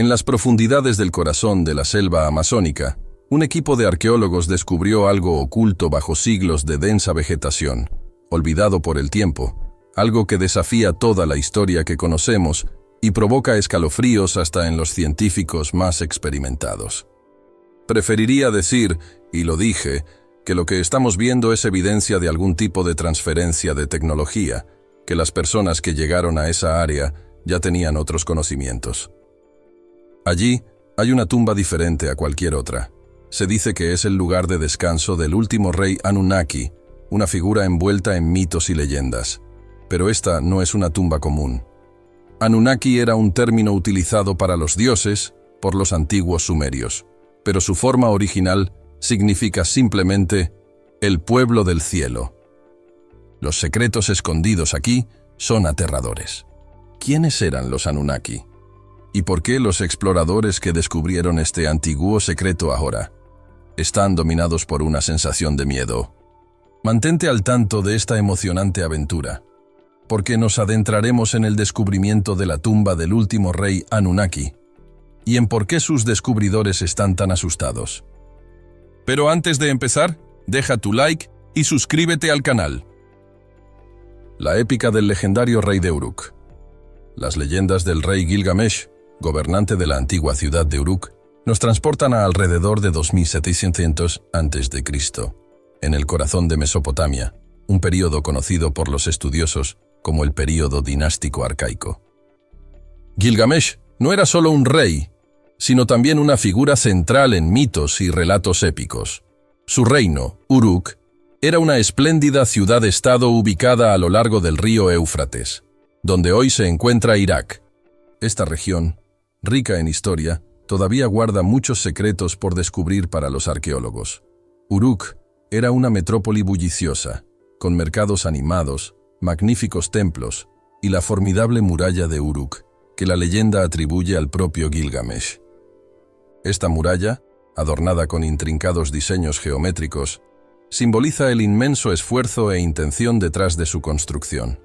En las profundidades del corazón de la selva amazónica, un equipo de arqueólogos descubrió algo oculto bajo siglos de densa vegetación, olvidado por el tiempo, algo que desafía toda la historia que conocemos y provoca escalofríos hasta en los científicos más experimentados. Preferiría decir, y lo dije, que lo que estamos viendo es evidencia de algún tipo de transferencia de tecnología, que las personas que llegaron a esa área ya tenían otros conocimientos. Allí hay una tumba diferente a cualquier otra. Se dice que es el lugar de descanso del último rey Anunnaki, una figura envuelta en mitos y leyendas. Pero esta no es una tumba común. Anunnaki era un término utilizado para los dioses por los antiguos sumerios, pero su forma original significa simplemente el pueblo del cielo. Los secretos escondidos aquí son aterradores. ¿Quiénes eran los Anunnaki? ¿Y por qué los exploradores que descubrieron este antiguo secreto ahora están dominados por una sensación de miedo? Mantente al tanto de esta emocionante aventura, porque nos adentraremos en el descubrimiento de la tumba del último rey Anunnaki y en por qué sus descubridores están tan asustados. Pero antes de empezar, deja tu like y suscríbete al canal. La épica del legendario rey de Uruk. Las leyendas del rey Gilgamesh, gobernante de la antigua ciudad de Uruk, nos transportan a alrededor de 2700 a.C., en el corazón de Mesopotamia, un período conocido por los estudiosos como el período dinástico arcaico. Gilgamesh no era solo un rey, sino también una figura central en mitos y relatos épicos. Su reino, Uruk, era una espléndida ciudad-estado ubicada a lo largo del río Éufrates, donde hoy se encuentra Irak. Esta región, rica en historia, todavía guarda muchos secretos por descubrir para los arqueólogos. Uruk era una metrópoli bulliciosa, con mercados animados, magníficos templos y la formidable muralla de Uruk, que la leyenda atribuye al propio Gilgamesh. Esta muralla, adornada con intrincados diseños geométricos, simboliza el inmenso esfuerzo e intención detrás de su construcción.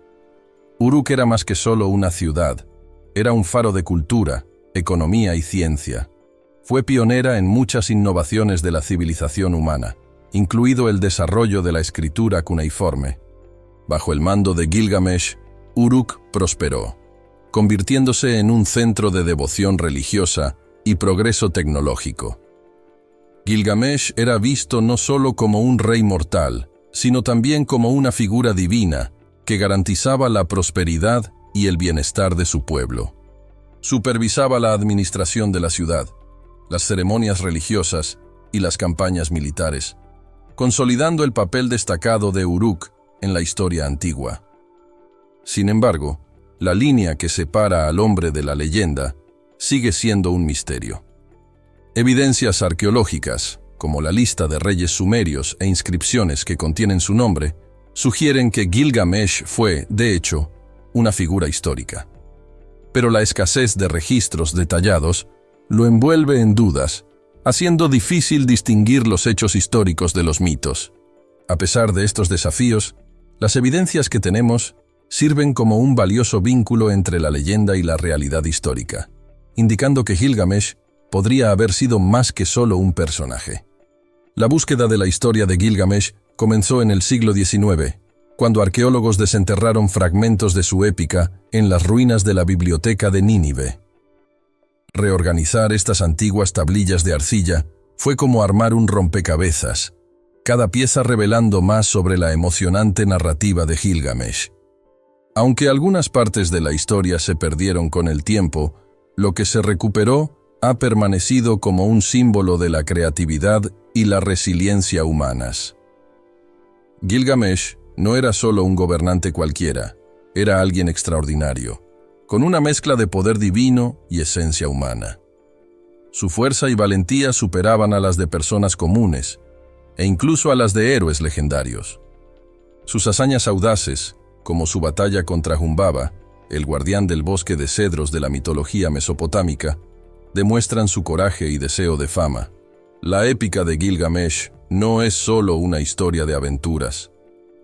Uruk era más que solo una ciudad, era un faro de cultura, economía y ciencia. Fue pionera en muchas innovaciones de la civilización humana, incluido el desarrollo de la escritura cuneiforme. Bajo el mando de Gilgamesh, Uruk prosperó, convirtiéndose en un centro de devoción religiosa y progreso tecnológico. Gilgamesh era visto no solo como un rey mortal, sino también como una figura divina que garantizaba la prosperidad y el bienestar de su pueblo. Supervisaba la administración de la ciudad, las ceremonias religiosas y las campañas militares, consolidando el papel destacado de Uruk en la historia antigua. Sin embargo, la línea que separa al hombre de la leyenda sigue siendo un misterio. Evidencias arqueológicas, como la lista de reyes sumerios e inscripciones que contienen su nombre, sugieren que Gilgamesh fue, de hecho, una figura histórica. Pero la escasez de registros detallados lo envuelve en dudas, haciendo difícil distinguir los hechos históricos de los mitos. A pesar de estos desafíos, las evidencias que tenemos sirven como un valioso vínculo entre la leyenda y la realidad histórica, indicando que Gilgamesh podría haber sido más que solo un personaje. La búsqueda de la historia de Gilgamesh comenzó en el siglo XIX, cuando arqueólogos desenterraron fragmentos de su épica en las ruinas de la biblioteca de Nínive. Reorganizar estas antiguas tablillas de arcilla fue como armar un rompecabezas, cada pieza revelando más sobre la emocionante narrativa de Gilgamesh. Aunque algunas partes de la historia se perdieron con el tiempo, lo que se recuperó ha permanecido como un símbolo de la creatividad y la resiliencia humanas. Gilgamesh no era solo un gobernante cualquiera, era alguien extraordinario, con una mezcla de poder divino y esencia humana. Su fuerza y valentía superaban a las de personas comunes, e incluso a las de héroes legendarios. Sus hazañas audaces, como su batalla contra Humbaba, el guardián del bosque de cedros de la mitología mesopotámica, demuestran su coraje y deseo de fama. La épica de Gilgamesh no es solo una historia de aventuras.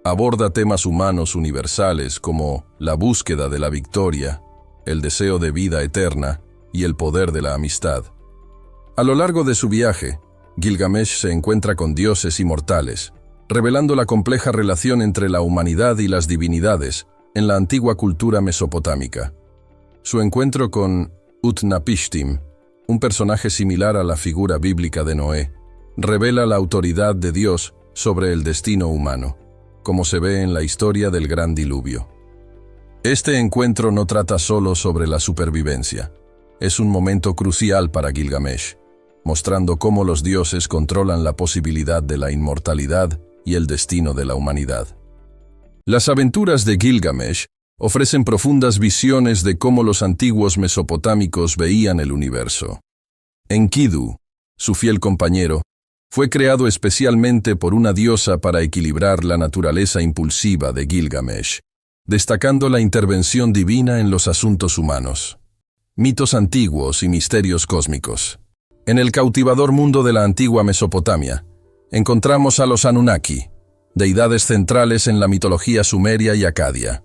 Aborda temas humanos universales como la búsqueda de la victoria, el deseo de vida eterna y el poder de la amistad. A lo largo de su viaje, Gilgamesh se encuentra con dioses y mortales, revelando la compleja relación entre la humanidad y las divinidades en la antigua cultura mesopotámica. Su encuentro con Utnapishtim, un personaje similar a la figura bíblica de Noé, revela la autoridad de Dios sobre el destino humano, como se ve en la historia del Gran Diluvio. Este encuentro no trata solo sobre la supervivencia. Es un momento crucial para Gilgamesh, mostrando cómo los dioses controlan la posibilidad de la inmortalidad y el destino de la humanidad. Las aventuras de Gilgamesh ofrecen profundas visiones de cómo los antiguos mesopotámicos veían el universo. Enkidu, su fiel compañero, fue creado especialmente por una diosa para equilibrar la naturaleza impulsiva de Gilgamesh, destacando la intervención divina en los asuntos humanos. Mitos antiguos y misterios cósmicos. En el cautivador mundo de la antigua Mesopotamia, encontramos a los Anunnaki, deidades centrales en la mitología sumeria y acadia.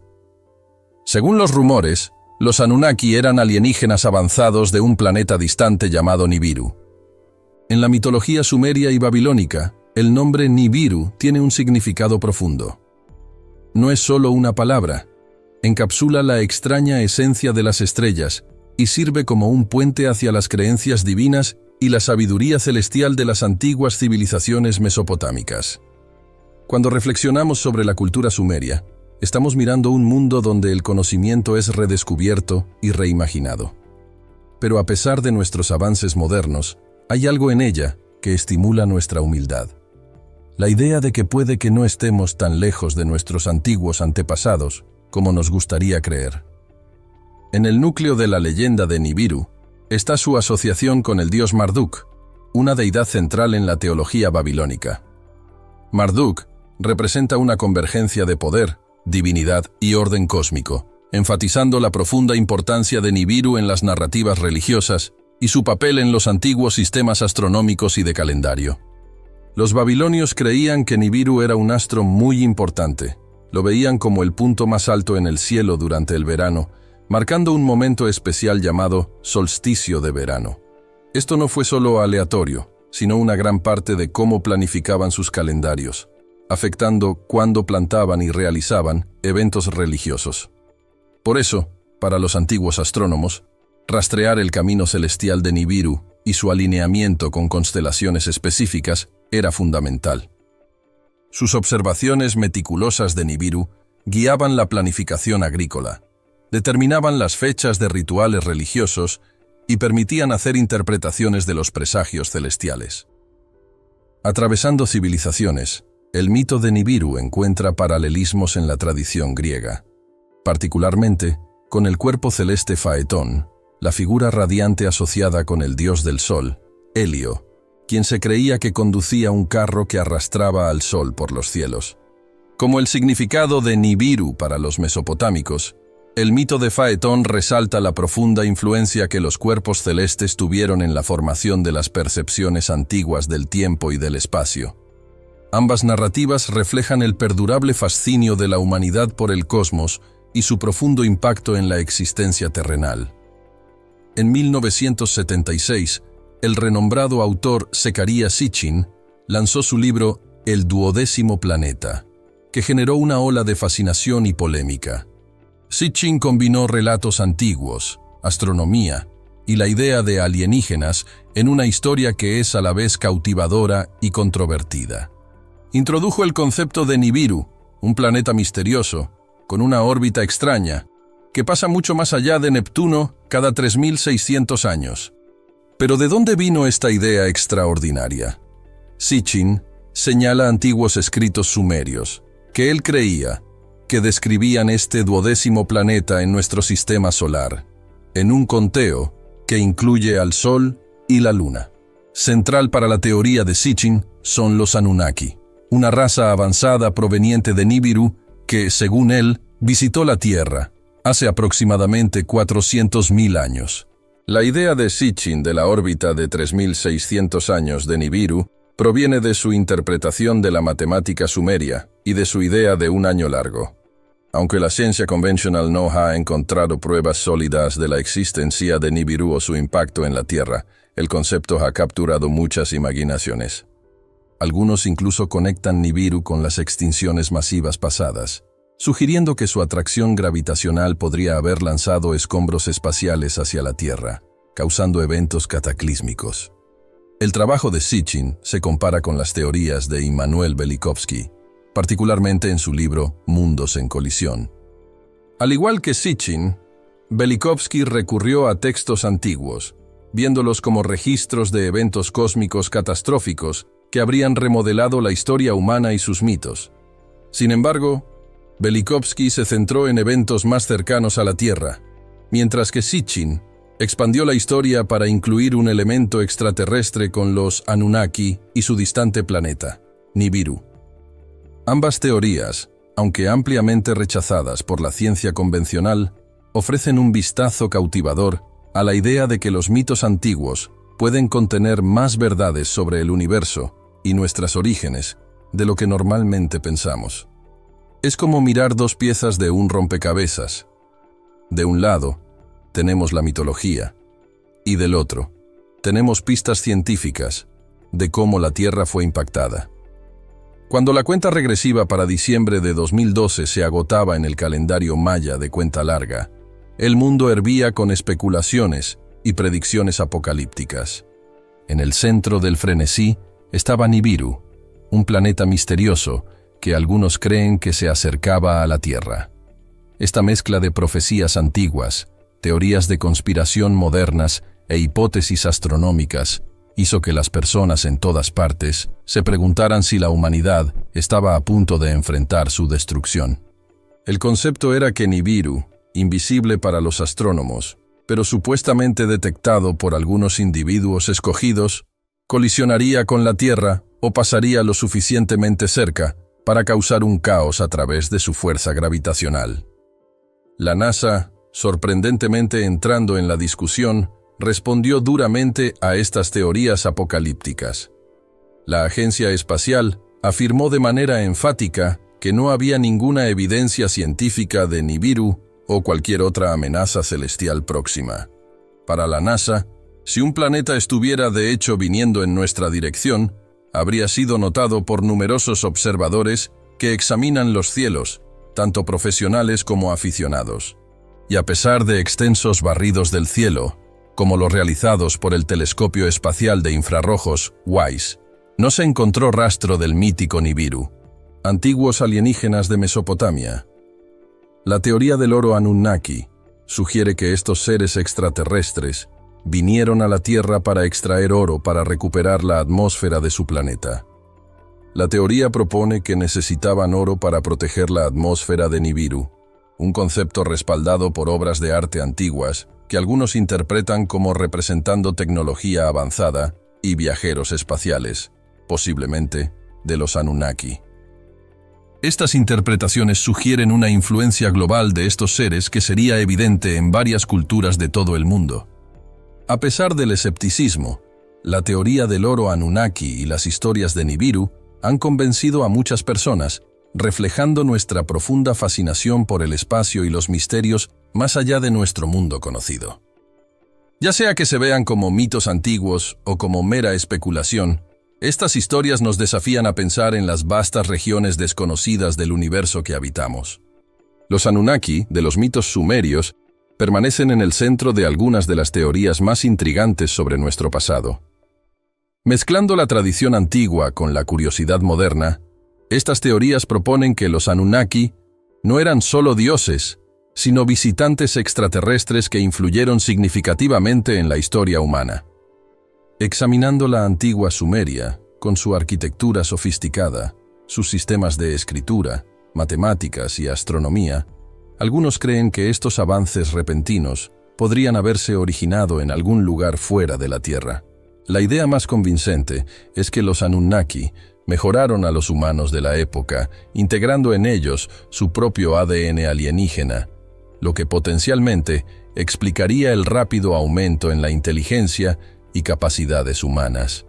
Según los rumores, los Anunnaki eran alienígenas avanzados de un planeta distante llamado Nibiru. En la mitología sumeria y babilónica, el nombre Nibiru tiene un significado profundo. No es solo una palabra, encapsula la extraña esencia de las estrellas y sirve como un puente hacia las creencias divinas y la sabiduría celestial de las antiguas civilizaciones mesopotámicas. Cuando reflexionamos sobre la cultura sumeria, estamos mirando un mundo donde el conocimiento es redescubierto y reimaginado. Pero a pesar de nuestros avances modernos, hay algo en ella que estimula nuestra humildad. La idea de que puede que no estemos tan lejos de nuestros antiguos antepasados como nos gustaría creer. En el núcleo de la leyenda de Nibiru está su asociación con el dios Marduk, una deidad central en la teología babilónica. Marduk representa una convergencia de poder, divinidad y orden cósmico, enfatizando la profunda importancia de Nibiru en las narrativas religiosas y su papel en los antiguos sistemas astronómicos y de calendario. Los babilonios creían que Nibiru era un astro muy importante. Lo veían como el punto más alto en el cielo durante el verano, marcando un momento especial llamado solsticio de verano. Esto no fue solo aleatorio, sino una gran parte de cómo planificaban sus calendarios, afectando cuándo plantaban y realizaban eventos religiosos. Por eso, para los antiguos astrónomos, rastrear el camino celestial de Nibiru y su alineamiento con constelaciones específicas era fundamental. Sus observaciones meticulosas de Nibiru guiaban la planificación agrícola, determinaban las fechas de rituales religiosos y permitían hacer interpretaciones de los presagios celestiales. Atravesando civilizaciones, el mito de Nibiru encuentra paralelismos en la tradición griega, particularmente con el cuerpo celeste Faetón, la figura radiante asociada con el dios del sol, Helio, quien se creía que conducía un carro que arrastraba al sol por los cielos. Como el significado de Nibiru para los mesopotámicos, el mito de Faetón resalta la profunda influencia que los cuerpos celestes tuvieron en la formación de las percepciones antiguas del tiempo y del espacio. Ambas narrativas reflejan el perdurable fascinio de la humanidad por el cosmos y su profundo impacto en la existencia terrenal. En 1976, el renombrado autor Zecharia Sitchin lanzó su libro El 12º planeta, que generó una ola de fascinación y polémica. Sitchin combinó relatos antiguos, astronomía y la idea de alienígenas en una historia que es a la vez cautivadora y controvertida. Introdujo el concepto de Nibiru, un planeta misterioso, con una órbita extraña, que pasa mucho más allá de Neptuno cada 3.600 años. Pero ¿de dónde vino esta idea extraordinaria? Sitchin señala antiguos escritos sumerios, que él creía que describían este 12º planeta en nuestro sistema solar, en un conteo que incluye al Sol y la Luna. Central para la teoría de Sitchin son los Anunnaki, una raza avanzada proveniente de Nibiru que, según él, visitó la Tierra hace aproximadamente 400.000 años. La idea de Sitchin de la órbita de 3.600 años de Nibiru proviene de su interpretación de la matemática sumeria y de su idea de un año largo. Aunque la ciencia convencional no ha encontrado pruebas sólidas de la existencia de Nibiru o su impacto en la Tierra, el concepto ha capturado muchas imaginaciones. Algunos incluso conectan Nibiru con las extinciones masivas pasadas, sugiriendo que su atracción gravitacional podría haber lanzado escombros espaciales hacia la Tierra, causando eventos cataclísmicos. El trabajo de Sitchin se compara con las teorías de Immanuel Velikovsky, particularmente en su libro Mundos en colisión. Al igual que Sitchin, Velikovsky recurrió a textos antiguos, viéndolos como registros de eventos cósmicos catastróficos que habrían remodelado la historia humana y sus mitos. Sin embargo, Velikovsky se centró en eventos más cercanos a la Tierra, mientras que Sitchin expandió la historia para incluir un elemento extraterrestre con los Anunnaki y su distante planeta, Nibiru. Ambas teorías, aunque ampliamente rechazadas por la ciencia convencional, ofrecen un vistazo cautivador a la idea de que los mitos antiguos pueden contener más verdades sobre el universo y nuestros orígenes de lo que normalmente pensamos. Es como mirar dos piezas de un rompecabezas. De un lado, tenemos la mitología, y del otro, tenemos pistas científicas de cómo la Tierra fue impactada. Cuando la cuenta regresiva para diciembre de 2012 se agotaba en el calendario maya de cuenta larga, el mundo hervía con especulaciones y predicciones apocalípticas. En el centro del frenesí estaba Nibiru, un planeta misterioso que algunos creen que se acercaba a la Tierra. Esta mezcla de profecías antiguas, teorías de conspiración modernas e hipótesis astronómicas hizo que las personas en todas partes se preguntaran si la humanidad estaba a punto de enfrentar su destrucción. El concepto era que Nibiru, invisible para los astrónomos, pero supuestamente detectado por algunos individuos escogidos, colisionaría con la Tierra o pasaría lo suficientemente cerca para causar un caos a través de su fuerza gravitacional. La NASA, sorprendentemente entrando en la discusión, respondió duramente a estas teorías apocalípticas. La Agencia Espacial afirmó de manera enfática que no había ninguna evidencia científica de Nibiru o cualquier otra amenaza celestial próxima. Para la NASA, si un planeta estuviera de hecho viniendo en nuestra dirección, habría sido notado por numerosos observadores que examinan los cielos, tanto profesionales como aficionados. Y a pesar de extensos barridos del cielo, como los realizados por el Telescopio Espacial de Infrarrojos, WISE, no se encontró rastro del mítico Nibiru, antiguos alienígenas de Mesopotamia. La teoría del oro Anunnaki sugiere que estos seres extraterrestres vinieron a la Tierra para extraer oro para recuperar la atmósfera de su planeta. La teoría propone que necesitaban oro para proteger la atmósfera de Nibiru, un concepto respaldado por obras de arte antiguas que algunos interpretan como representando tecnología avanzada y viajeros espaciales, posiblemente de los Anunnaki. Estas interpretaciones sugieren una influencia global de estos seres que sería evidente en varias culturas de todo el mundo. A pesar del escepticismo, la teoría del oro Anunnaki y las historias de Nibiru han convencido a muchas personas, reflejando nuestra profunda fascinación por el espacio y los misterios más allá de nuestro mundo conocido. Ya sea que se vean como mitos antiguos o como mera especulación, estas historias nos desafían a pensar en las vastas regiones desconocidas del universo que habitamos. Los Anunnaki, de los mitos sumerios, permanecen en el centro de algunas de las teorías más intrigantes sobre nuestro pasado. Mezclando la tradición antigua con la curiosidad moderna, estas teorías proponen que los Anunnaki no eran solo dioses, sino visitantes extraterrestres que influyeron significativamente en la historia humana. Examinando la antigua Sumeria, con su arquitectura sofisticada, sus sistemas de escritura, matemáticas y astronomía, algunos creen que estos avances repentinos podrían haberse originado en algún lugar fuera de la Tierra. La idea más convincente es que los Anunnaki mejoraron a los humanos de la época, integrando en ellos su propio ADN alienígena, lo que potencialmente explicaría el rápido aumento en la inteligencia y capacidades humanas.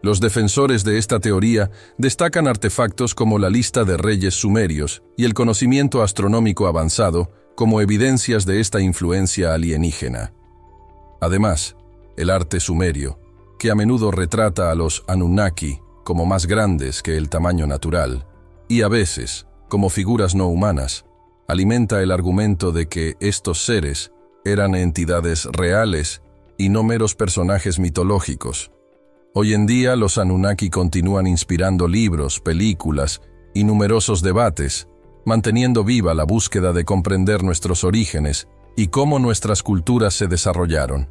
Los defensores de esta teoría destacan artefactos como la lista de reyes sumerios y el conocimiento astronómico avanzado como evidencias de esta influencia alienígena. Además, el arte sumerio, que a menudo retrata a los Anunnaki como más grandes que el tamaño natural, y a veces como figuras no humanas, alimenta el argumento de que estos seres eran entidades reales y no meros personajes mitológicos. Hoy en día los Anunnaki continúan inspirando libros, películas y numerosos debates, manteniendo viva la búsqueda de comprender nuestros orígenes y cómo nuestras culturas se desarrollaron.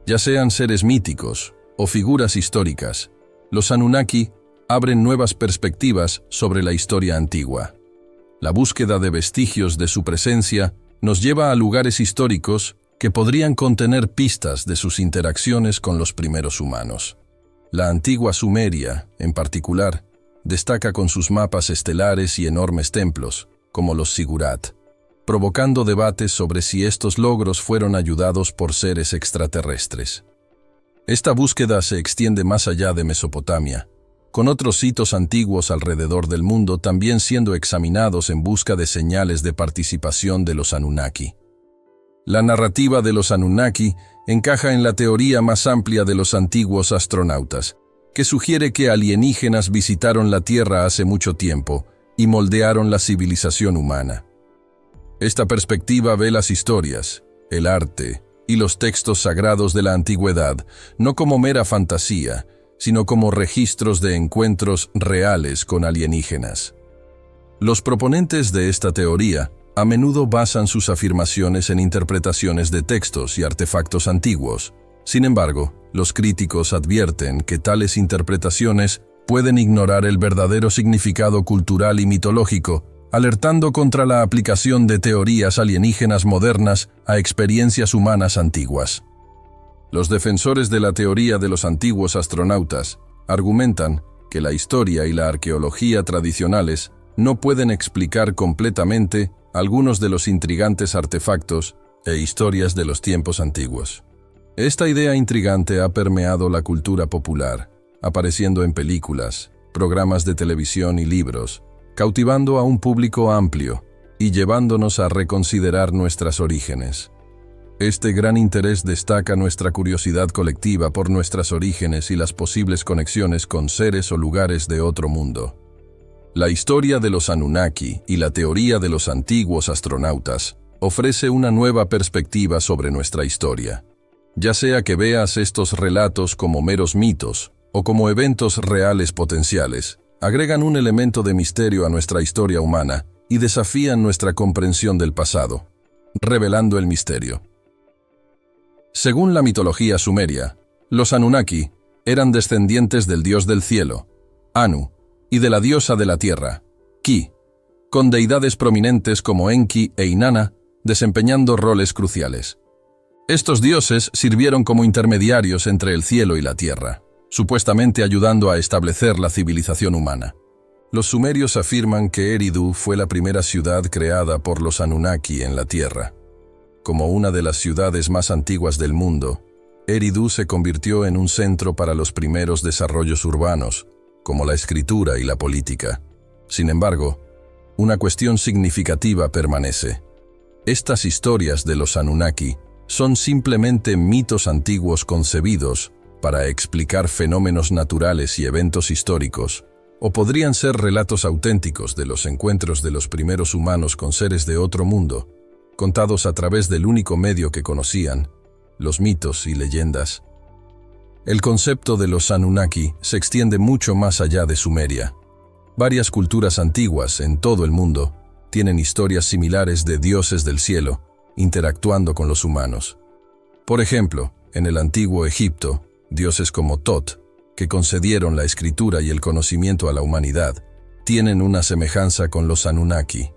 Ya sean seres míticos o figuras históricas, los Anunnaki abren nuevas perspectivas sobre la historia antigua. La búsqueda de vestigios de su presencia nos lleva a lugares históricos que podrían contener pistas de sus interacciones con los primeros humanos. La antigua Sumeria, en particular, destaca con sus mapas estelares y enormes templos, como los Sigurat, provocando debates sobre si estos logros fueron ayudados por seres extraterrestres. Esta búsqueda se extiende más allá de Mesopotamia, con otros hitos antiguos alrededor del mundo también siendo examinados en busca de señales de participación de los Anunnaki. La narrativa de los Anunnaki encaja en la teoría más amplia de los antiguos astronautas, que sugiere que alienígenas visitaron la Tierra hace mucho tiempo y moldearon la civilización humana. Esta perspectiva ve las historias, el arte y los textos sagrados de la antigüedad no como mera fantasía, sino como registros de encuentros reales con alienígenas. Los proponentes de esta teoría a menudo basan sus afirmaciones en interpretaciones de textos y artefactos antiguos. Sin embargo, los críticos advierten que tales interpretaciones pueden ignorar el verdadero significado cultural y mitológico, alertando contra la aplicación de teorías alienígenas modernas a experiencias humanas antiguas. Los defensores de la teoría de los antiguos astronautas argumentan que la historia y la arqueología tradicionales no pueden explicar completamente algunos de los intrigantes artefactos e historias de los tiempos antiguos. Esta idea intrigante ha permeado la cultura popular, apareciendo en películas, programas de televisión y libros, cautivando a un público amplio y llevándonos a reconsiderar nuestros orígenes. Este gran interés destaca nuestra curiosidad colectiva por nuestros orígenes y las posibles conexiones con seres o lugares de otro mundo. La historia de los Anunnaki y la teoría de los antiguos astronautas ofrece una nueva perspectiva sobre nuestra historia. Ya sea que veas estos relatos como meros mitos o como eventos reales potenciales, agregan un elemento de misterio a nuestra historia humana y desafían nuestra comprensión del pasado, revelando el misterio. Según la mitología sumeria, los Anunnaki eran descendientes del dios del cielo, Anu, y de la diosa de la tierra, Ki, con deidades prominentes como Enki e Inanna desempeñando roles cruciales. Estos dioses sirvieron como intermediarios entre el cielo y la tierra, supuestamente ayudando a establecer la civilización humana. Los sumerios afirman que Eridu fue la primera ciudad creada por los Anunnaki en la tierra. Como una de las ciudades más antiguas del mundo, Eridu se convirtió en un centro para los primeros desarrollos urbanos, como la escritura y la política. Sin embargo, una cuestión significativa permanece. Estas historias de los Anunnaki son simplemente mitos antiguos concebidos para explicar fenómenos naturales y eventos históricos, o podrían ser relatos auténticos de los encuentros de los primeros humanos con seres de otro mundo, contados a través del único medio que conocían, los mitos y leyendas. El concepto de los Anunnaki se extiende mucho más allá de Sumeria. Varias culturas antiguas en todo el mundo tienen historias similares de dioses del cielo interactuando con los humanos. Por ejemplo, en el antiguo Egipto, dioses como Tot, que concedieron la escritura y el conocimiento a la humanidad, tienen una semejanza con los Anunnaki.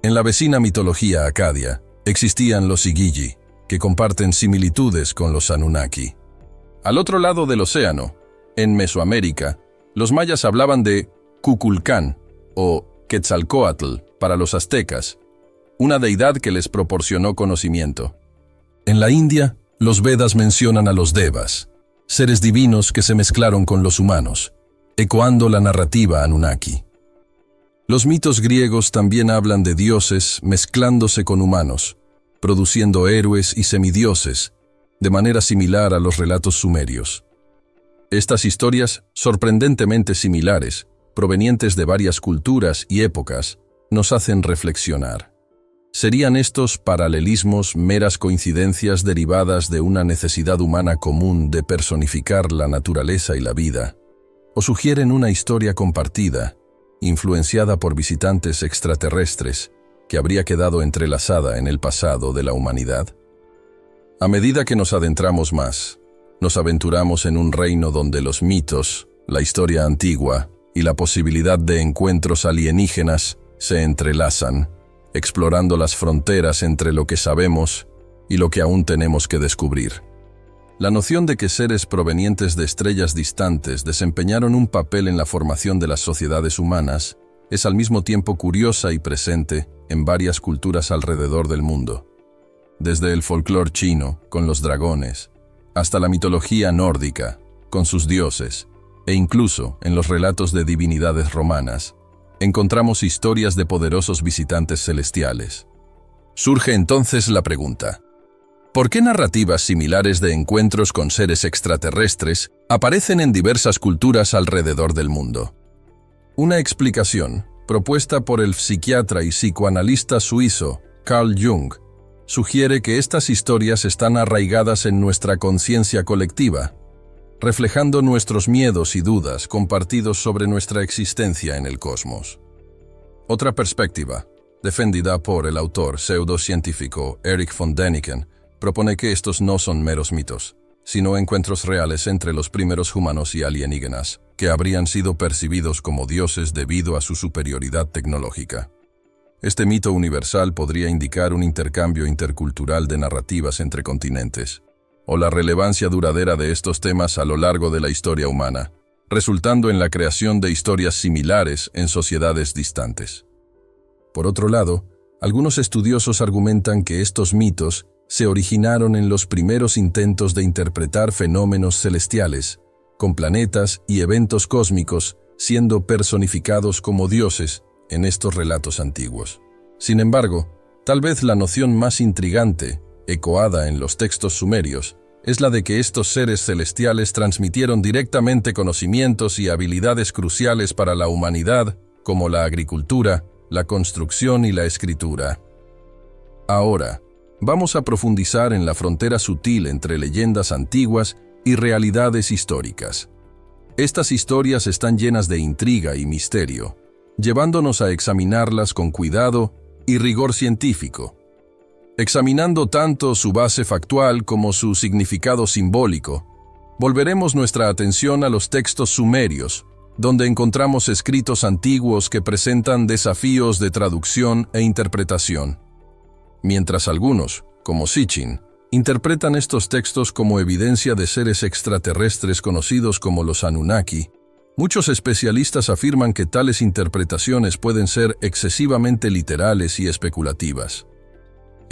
En la vecina mitología acadia, existían los Igigi, que comparten similitudes con los Anunnaki. Al otro lado del océano, en Mesoamérica, los mayas hablaban de Kukulcán o Quetzalcóatl para los aztecas, una deidad que les proporcionó conocimiento. En la India, los Vedas mencionan a los Devas, seres divinos que se mezclaron con los humanos, ecoando la narrativa Anunnaki. Los mitos griegos también hablan de dioses mezclándose con humanos, produciendo héroes y semidioses, de manera similar a los relatos sumerios. Estas historias, sorprendentemente similares, provenientes de varias culturas y épocas, nos hacen reflexionar. ¿Serían estos paralelismos meras coincidencias derivadas de una necesidad humana común de personificar la naturaleza y la vida? ¿O sugieren una historia compartida, influenciada por visitantes extraterrestres, que habría quedado entrelazada en el pasado de la humanidad? A medida que nos adentramos más, nos aventuramos en un reino donde los mitos, la historia antigua y la posibilidad de encuentros alienígenas se entrelazan, explorando las fronteras entre lo que sabemos y lo que aún tenemos que descubrir. La noción de que seres provenientes de estrellas distantes desempeñaron un papel en la formación de las sociedades humanas es al mismo tiempo curiosa y presente en varias culturas alrededor del mundo. Desde el folclore chino, con los dragones, hasta la mitología nórdica, con sus dioses, e incluso en los relatos de divinidades romanas, encontramos historias de poderosos visitantes celestiales. Surge entonces la pregunta: ¿por qué narrativas similares de encuentros con seres extraterrestres aparecen en diversas culturas alrededor del mundo? Una explicación, propuesta por el psiquiatra y psicoanalista suizo Carl Jung, sugiere que estas historias están arraigadas en nuestra conciencia colectiva, reflejando nuestros miedos y dudas compartidos sobre nuestra existencia en el cosmos. Otra perspectiva, defendida por el autor pseudocientífico Erich von Däniken, propone que estos no son meros mitos, sino encuentros reales entre los primeros humanos y alienígenas, que habrían sido percibidos como dioses debido a su superioridad tecnológica. Este mito universal podría indicar un intercambio intercultural de narrativas entre continentes, o la relevancia duradera de estos temas a lo largo de la historia humana, resultando en la creación de historias similares en sociedades distantes. Por otro lado, algunos estudiosos argumentan que estos mitos se originaron en los primeros intentos de interpretar fenómenos celestiales, con planetas y eventos cósmicos siendo personificados como dioses en estos relatos antiguos. Sin embargo, tal vez la noción más intrigante, ecoada en los textos sumerios, es la de que estos seres celestiales transmitieron directamente conocimientos y habilidades cruciales para la humanidad, como la agricultura, la construcción y la escritura. Ahora, vamos a profundizar en la frontera sutil entre leyendas antiguas y realidades históricas. Estas historias están llenas de intriga y misterio, llevándonos a examinarlas con cuidado y rigor científico. Examinando tanto su base factual como su significado simbólico, volveremos nuestra atención a los textos sumerios, donde encontramos escritos antiguos que presentan desafíos de traducción e interpretación. Mientras algunos, como Sitchin, interpretan estos textos como evidencia de seres extraterrestres conocidos como los Anunnaki, muchos especialistas afirman que tales interpretaciones pueden ser excesivamente literales y especulativas.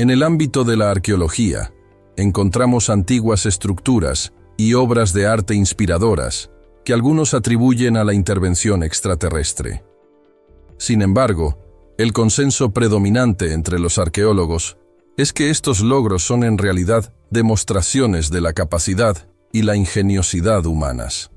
En el ámbito de la arqueología, encontramos antiguas estructuras y obras de arte inspiradoras que algunos atribuyen a la intervención extraterrestre. Sin embargo, el consenso predominante entre los arqueólogos es que estos logros son en realidad demostraciones de la capacidad y la ingeniosidad humanas.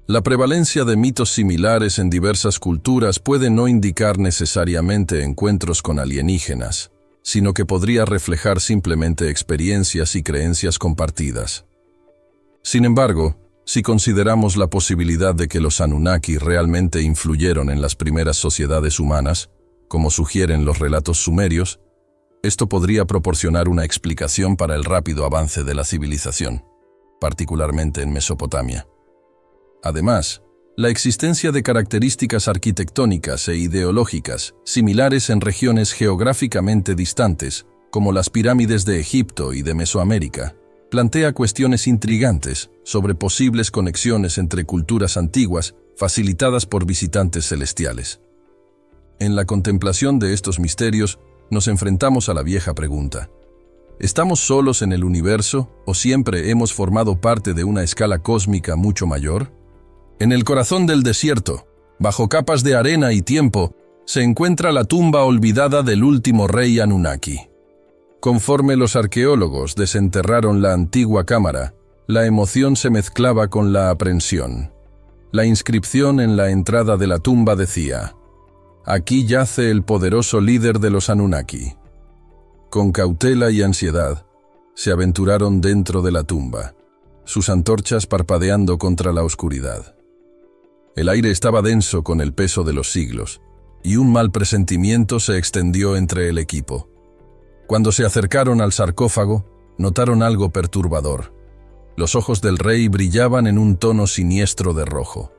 La prevalencia de mitos similares en diversas culturas puede no indicar necesariamente encuentros con alienígenas, sino que podría reflejar simplemente experiencias y creencias compartidas. Sin embargo, si consideramos la posibilidad de que los Anunnaki realmente influyeron en las primeras sociedades humanas, como sugieren los relatos sumerios, esto podría proporcionar una explicación para el rápido avance de la civilización, particularmente en Mesopotamia. Además, la existencia de características arquitectónicas e ideológicas similares en regiones geográficamente distantes, como las pirámides de Egipto y de Mesoamérica, plantea cuestiones intrigantes sobre posibles conexiones entre culturas antiguas facilitadas por visitantes celestiales. En la contemplación de estos misterios, nos enfrentamos a la vieja pregunta: ¿Estamos solos en el universo o siempre hemos formado parte de una escala cósmica mucho mayor? En el corazón del desierto, bajo capas de arena y tiempo, se encuentra la tumba olvidada del último rey Anunnaki. Conforme los arqueólogos desenterraron la antigua cámara, la emoción se mezclaba con la aprensión. La inscripción en la entrada de la tumba decía: «Aquí yace el poderoso líder de los Anunnaki». Con cautela y ansiedad, se aventuraron dentro de la tumba, sus antorchas parpadeando contra la oscuridad. El aire estaba denso con el peso de los siglos, y un mal presentimiento se extendió entre el equipo. Cuando se acercaron al sarcófago, notaron algo perturbador. Los ojos del rey brillaban en un tono siniestro de rojo.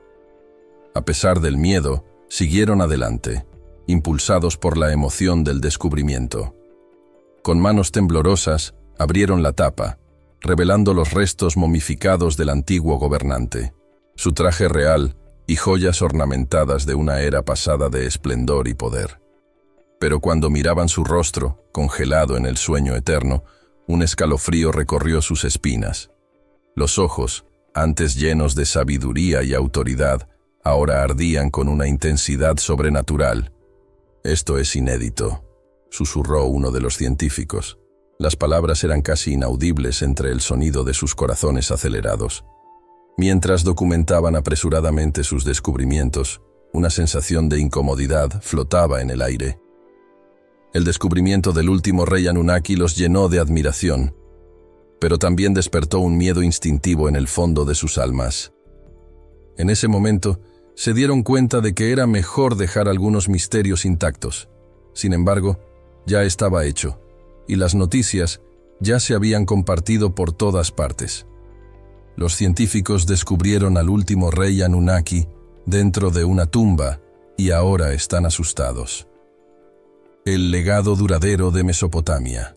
A pesar del miedo, siguieron adelante, impulsados por la emoción del descubrimiento. Con manos temblorosas, abrieron la tapa, revelando los restos momificados del antiguo gobernante, su traje real y joyas ornamentadas de una era pasada de esplendor y poder. Pero cuando miraban su rostro, congelado en el sueño eterno, un escalofrío recorrió sus espinas. Los ojos, antes llenos de sabiduría y autoridad, ahora ardían con una intensidad sobrenatural. «Esto es inédito», susurró uno de los científicos. Las palabras eran casi inaudibles entre el sonido de sus corazones acelerados. Mientras documentaban apresuradamente sus descubrimientos, una sensación de incomodidad flotaba en el aire. El descubrimiento del último rey Anunnaki los llenó de admiración, pero también despertó un miedo instintivo en el fondo de sus almas. En ese momento, se dieron cuenta de que era mejor dejar algunos misterios intactos. Sin embargo, ya estaba hecho, y las noticias ya se habían compartido por todas partes. Los científicos descubrieron al último rey Anunnaki dentro de una tumba y ahora están asustados. El legado duradero de Mesopotamia.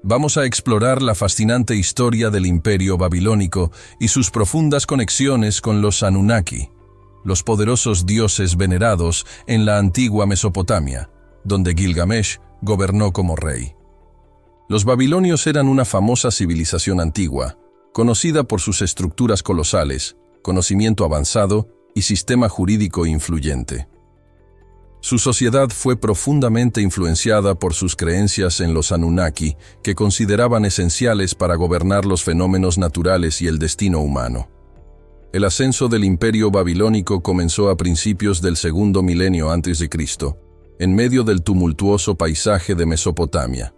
Vamos a explorar la fascinante historia del Imperio Babilónico y sus profundas conexiones con los Anunnaki, los poderosos dioses venerados en la antigua Mesopotamia, donde Gilgamesh gobernó como rey. Los babilonios eran una famosa civilización antigua, conocida por sus estructuras colosales, conocimiento avanzado y sistema jurídico influyente. Su sociedad fue profundamente influenciada por sus creencias en los Anunnaki, que consideraban esenciales para gobernar los fenómenos naturales y el destino humano. El ascenso del Imperio Babilónico comenzó a principios del segundo milenio antes de Cristo, en medio del tumultuoso paisaje de Mesopotamia.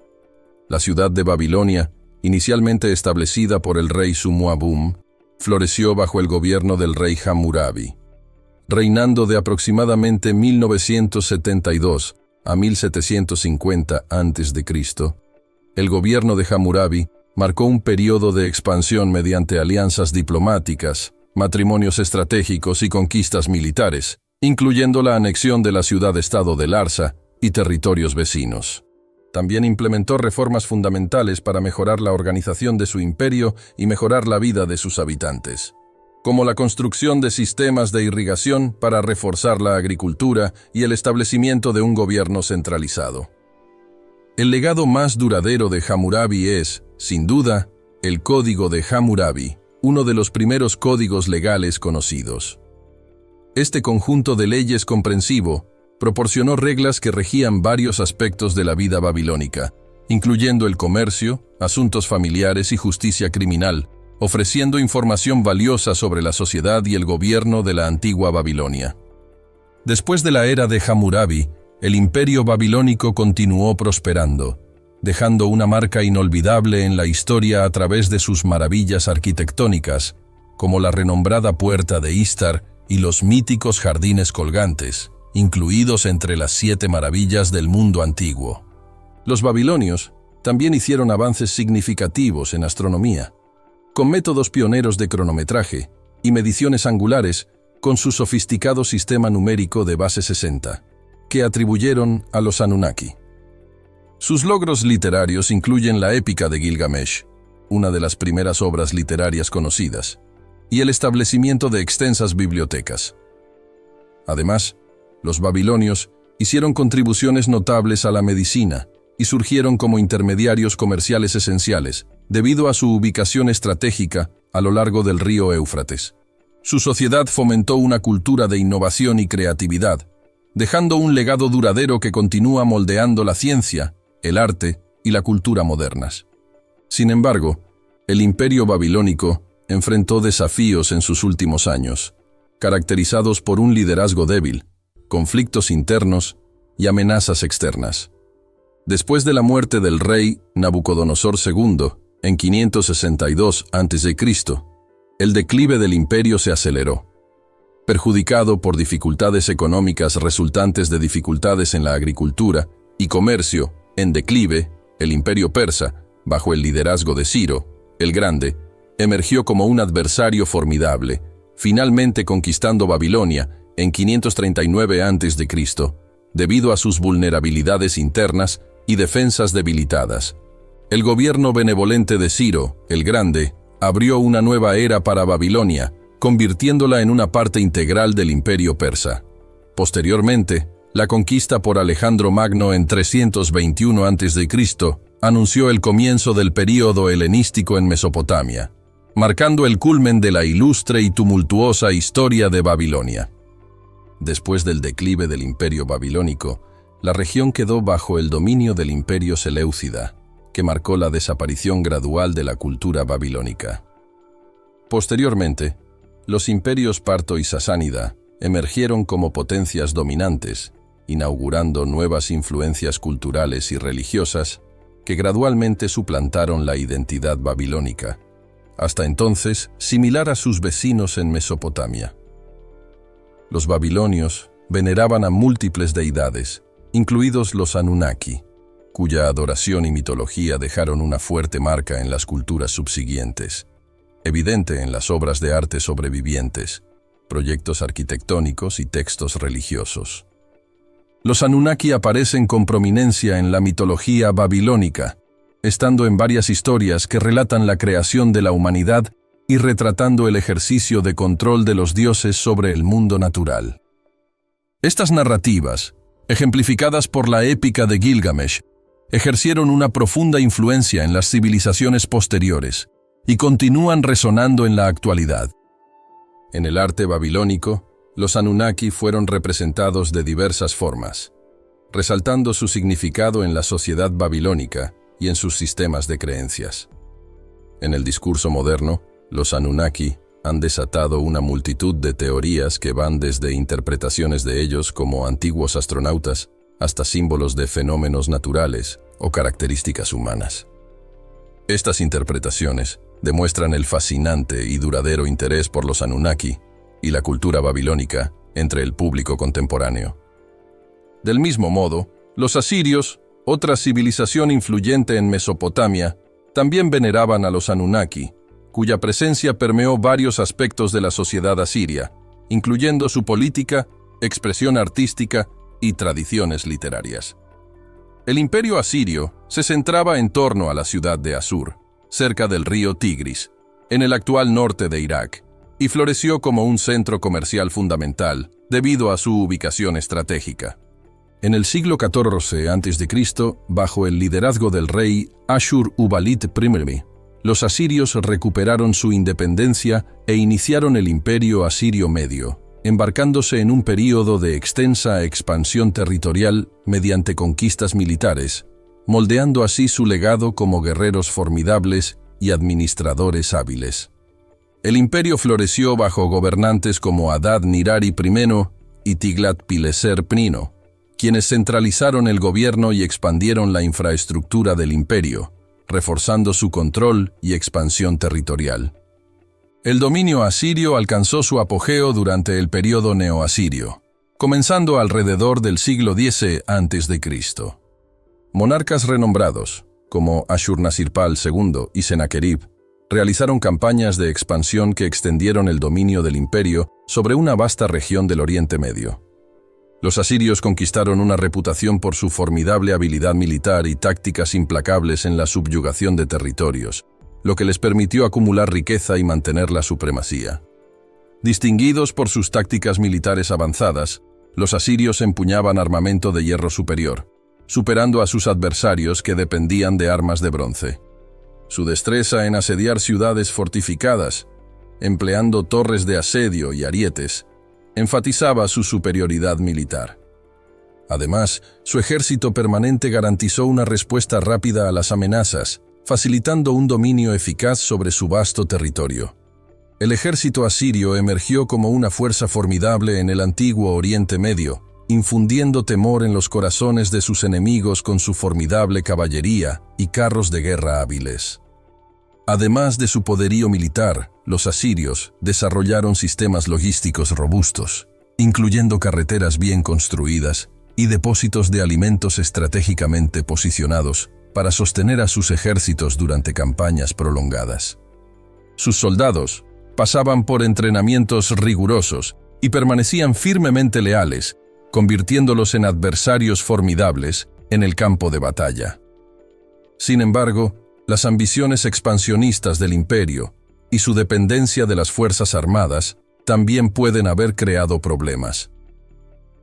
La ciudad de Babilonia, inicialmente establecida por el rey Sumuabum, floreció bajo el gobierno del rey Hammurabi. Reinando de aproximadamente 1972 a 1750 a.C., el gobierno de Hammurabi marcó un periodo de expansión mediante alianzas diplomáticas, matrimonios estratégicos y conquistas militares, incluyendo la anexión de la ciudad-estado de Larsa y territorios vecinos. También implementó reformas fundamentales para mejorar la organización de su imperio y mejorar la vida de sus habitantes, como la construcción de sistemas de irrigación para reforzar la agricultura y el establecimiento de un gobierno centralizado. El legado más duradero de Hammurabi es, sin duda, el Código de Hammurabi, uno de los primeros códigos legales conocidos. Este conjunto de leyes comprensivo proporcionó reglas que regían varios aspectos de la vida babilónica, incluyendo el comercio, asuntos familiares y justicia criminal, ofreciendo información valiosa sobre la sociedad y el gobierno de la antigua Babilonia. Después de la era de Hammurabi, el imperio babilónico continuó prosperando, dejando una marca inolvidable en la historia a través de sus maravillas arquitectónicas, como la renombrada Puerta de Istar y los míticos jardines colgantes, incluidos entre las 7 maravillas del mundo antiguo. Los babilonios también hicieron avances significativos en astronomía, con métodos pioneros de cronometraje y mediciones angulares con su sofisticado sistema numérico de base 60, que atribuyeron a los Anunnaki. Sus logros literarios incluyen la Épica de Gilgamesh, una de las primeras obras literarias conocidas, y el establecimiento de extensas bibliotecas. Además, los babilonios hicieron contribuciones notables a la medicina, y surgieron como intermediarios comerciales esenciales, debido a su ubicación estratégica a lo largo del río Éufrates. Su sociedad fomentó una cultura de innovación y creatividad, dejando un legado duradero que continúa moldeando la ciencia, el arte y la cultura modernas. Sin embargo, el imperio babilónico enfrentó desafíos en sus últimos años, caracterizados por un liderazgo débil, conflictos internos y amenazas externas. Después de la muerte del rey Nabucodonosor II, en 562 a.C., el declive del imperio se aceleró. Perjudicado por dificultades económicas resultantes de dificultades en la agricultura y comercio en declive, el imperio persa, bajo el liderazgo de Ciro, el Grande, emergió como un adversario formidable, finalmente conquistando Babilonia en 539 a.C., debido a sus vulnerabilidades internas y defensas debilitadas. El gobierno benevolente de Ciro, el Grande, abrió una nueva era para Babilonia, convirtiéndola en una parte integral del imperio persa. Posteriormente, la conquista por Alejandro Magno en 321 a.C. anunció el comienzo del período helenístico en Mesopotamia, marcando el culmen de la ilustre y tumultuosa historia de Babilonia. Después del declive del imperio babilónico, la región quedó bajo el dominio del imperio seleucida, que marcó la desaparición gradual de la cultura babilónica. Posteriormente, los imperios parto y sasánida emergieron como potencias dominantes, inaugurando nuevas influencias culturales y religiosas que gradualmente suplantaron la identidad babilónica, hasta entonces similar a sus vecinos en Mesopotamia. Los babilonios veneraban a múltiples deidades, incluidos los Anunnaki, cuya adoración y mitología dejaron una fuerte marca en las culturas subsiguientes, evidente en las obras de arte sobrevivientes, proyectos arquitectónicos y textos religiosos. Los Anunnaki aparecen con prominencia en la mitología babilónica, estando en varias historias que relatan la creación de la humanidad y retratando el ejercicio de control de los dioses sobre el mundo natural. Estas narrativas, ejemplificadas por la épica de Gilgamesh, ejercieron una profunda influencia en las civilizaciones posteriores y continúan resonando en la actualidad. En el arte babilónico, los Anunnaki fueron representados de diversas formas, resaltando su significado en la sociedad babilónica y en sus sistemas de creencias. En el discurso moderno, los Anunnaki han desatado una multitud de teorías que van desde interpretaciones de ellos como antiguos astronautas hasta símbolos de fenómenos naturales o características humanas. Estas interpretaciones demuestran el fascinante y duradero interés por los Anunnaki y la cultura babilónica entre el público contemporáneo. Del mismo modo, los asirios, otra civilización influyente en Mesopotamia, también veneraban a los Anunnaki, cuya presencia permeó varios aspectos de la sociedad asiria, incluyendo su política, expresión artística y tradiciones literarias. El imperio asirio se centraba en torno a la ciudad de Asur, cerca del río Tigris, en el actual norte de Irak, y floreció como un centro comercial fundamental debido a su ubicación estratégica. En el siglo XIV a.C., bajo el liderazgo del rey Ashur-uballit I, los asirios recuperaron su independencia e iniciaron el imperio asirio medio, embarcándose en un período de extensa expansión territorial mediante conquistas militares, moldeando así su legado como guerreros formidables y administradores hábiles. El imperio floreció bajo gobernantes como Adad-nirari I y Tiglat-Pileser I, quienes centralizaron el gobierno y expandieron la infraestructura del imperio, reforzando su control y expansión territorial. El dominio asirio alcanzó su apogeo durante el período neoasirio, comenzando alrededor del siglo X a.C. Monarcas renombrados, como Ashurnasirpal II y Sennacherib, realizaron campañas de expansión que extendieron el dominio del imperio sobre una vasta región del Oriente Medio. Los asirios conquistaron una reputación por su formidable habilidad militar y tácticas implacables en la subyugación de territorios, lo que les permitió acumular riqueza y mantener la supremacía. Distinguidos por sus tácticas militares avanzadas, los asirios empuñaban armamento de hierro superior, superando a sus adversarios que dependían de armas de bronce. Su destreza en asediar ciudades fortificadas, empleando torres de asedio y arietes, enfatizaba su superioridad militar. Además, su ejército permanente garantizó una respuesta rápida a las amenazas, facilitando un dominio eficaz sobre su vasto territorio. El ejército asirio emergió como una fuerza formidable en el antiguo Oriente Medio, infundiendo temor en los corazones de sus enemigos con su formidable caballería y carros de guerra hábiles. Además de su poderío militar, los asirios desarrollaron sistemas logísticos robustos, incluyendo carreteras bien construidas y depósitos de alimentos estratégicamente posicionados para sostener a sus ejércitos durante campañas prolongadas. Sus soldados pasaban por entrenamientos rigurosos y permanecían firmemente leales, convirtiéndolos en adversarios formidables en el campo de batalla. Sin embargo, las ambiciones expansionistas del imperio y su dependencia de las fuerzas armadas también pueden haber creado problemas.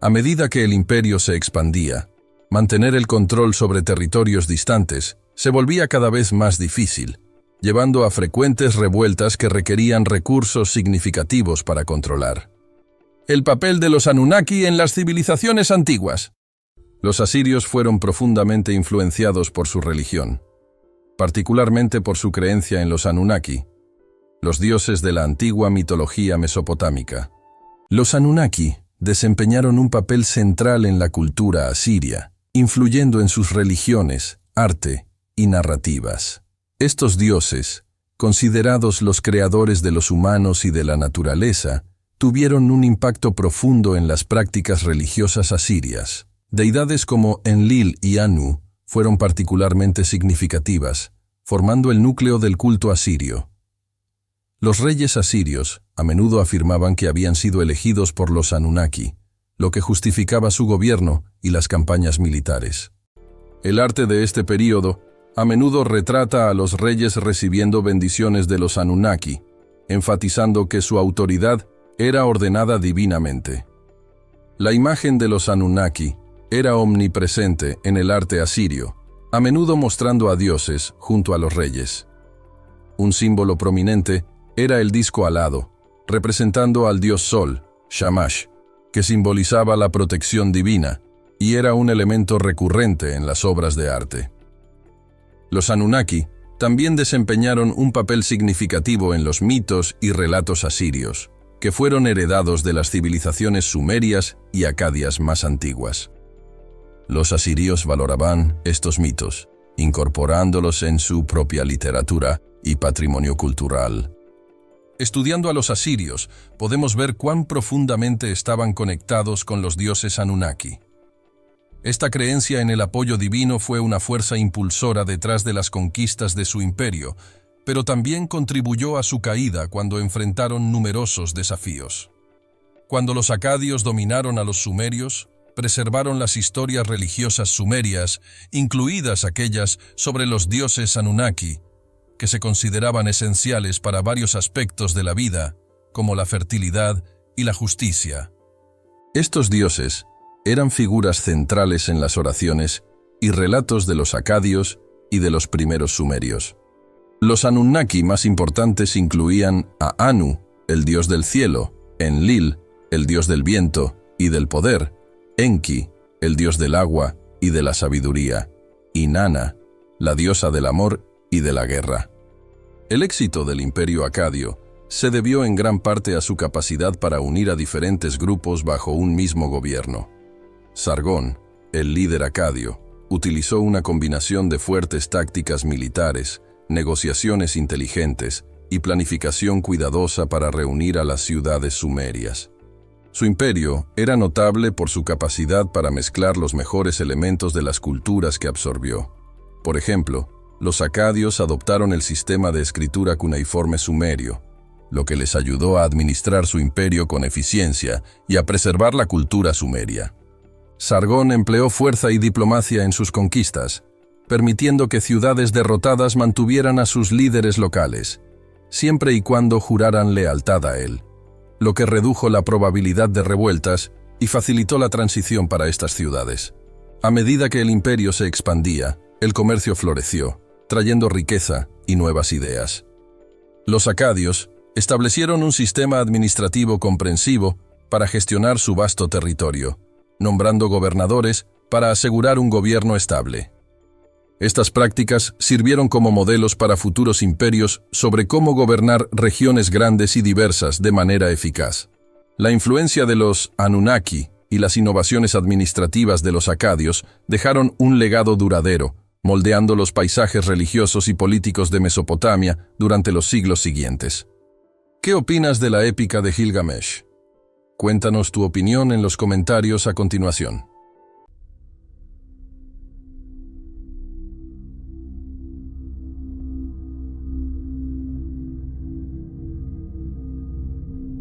A medida que el imperio se expandía, mantener el control sobre territorios distantes se volvía cada vez más difícil, llevando a frecuentes revueltas que requerían recursos significativos para controlar. El papel de los Anunnaki en las civilizaciones antiguas. Los asirios fueron profundamente influenciados por su religión, particularmente por su creencia en los Anunnaki, los dioses de la antigua mitología mesopotámica. Los Anunnaki desempeñaron un papel central en la cultura asiria, influyendo en sus religiones, arte y narrativas. Estos dioses, considerados los creadores de los humanos y de la naturaleza, tuvieron un impacto profundo en las prácticas religiosas asirias. Deidades como Enlil y Anu fueron particularmente significativas, formando el núcleo del culto asirio. Los reyes asirios a menudo afirmaban que habían sido elegidos por los Anunnaki, lo que justificaba su gobierno y las campañas militares. El arte de este período a menudo retrata a los reyes recibiendo bendiciones de los Anunnaki, enfatizando que su autoridad era ordenada divinamente. La imagen de los Anunnaki era omnipresente en el arte asirio, a menudo mostrando a dioses junto a los reyes. Un símbolo prominente era el disco alado, representando al dios Sol, Shamash, que simbolizaba la protección divina y era un elemento recurrente en las obras de arte. Los Anunnaki también desempeñaron un papel significativo en los mitos y relatos asirios, que fueron heredados de las civilizaciones sumerias y acadias más antiguas. Los asirios valoraban estos mitos, incorporándolos en su propia literatura y patrimonio cultural. Estudiando a los asirios, podemos ver cuán profundamente estaban conectados con los dioses Anunnaki. Esta creencia en el apoyo divino fue una fuerza impulsora detrás de las conquistas de su imperio, pero también contribuyó a su caída cuando enfrentaron numerosos desafíos. Cuando los acadios dominaron a los sumerios, preservaron las historias religiosas sumerias, incluidas aquellas sobre los dioses Anunnaki, que se consideraban esenciales para varios aspectos de la vida, como la fertilidad y la justicia. Estos dioses eran figuras centrales en las oraciones y relatos de los acadios y de los primeros sumerios. Los Anunnaki más importantes incluían a Anu, el dios del cielo, Enlil, el dios del viento y del poder, Enki, el dios del agua y de la sabiduría, y Nana, la diosa del amor y de la guerra. El éxito del imperio acadio se debió en gran parte a su capacidad para unir a diferentes grupos bajo un mismo gobierno. Sargón, el líder acadio, utilizó una combinación de fuertes tácticas militares, negociaciones inteligentes y planificación cuidadosa para reunir a las ciudades sumerias. Su imperio era notable por su capacidad para mezclar los mejores elementos de las culturas que absorbió. Por ejemplo, los acadios adoptaron el sistema de escritura cuneiforme sumerio, lo que les ayudó a administrar su imperio con eficiencia y a preservar la cultura sumeria. Sargón empleó fuerza y diplomacia en sus conquistas, permitiendo que ciudades derrotadas mantuvieran a sus líderes locales, siempre y cuando juraran lealtad a él, lo que redujo la probabilidad de revueltas y facilitó la transición para estas ciudades. A medida que el imperio se expandía, el comercio floreció, trayendo riqueza y nuevas ideas. Los acadios establecieron un sistema administrativo comprensivo para gestionar su vasto territorio, nombrando gobernadores para asegurar un gobierno estable. Estas prácticas sirvieron como modelos para futuros imperios sobre cómo gobernar regiones grandes y diversas de manera eficaz. La influencia de los Anunnaki y las innovaciones administrativas de los acadios dejaron un legado duradero, moldeando los paisajes religiosos y políticos de Mesopotamia durante los siglos siguientes. ¿Qué opinas de la épica de Gilgamesh? Cuéntanos tu opinión en los comentarios a continuación.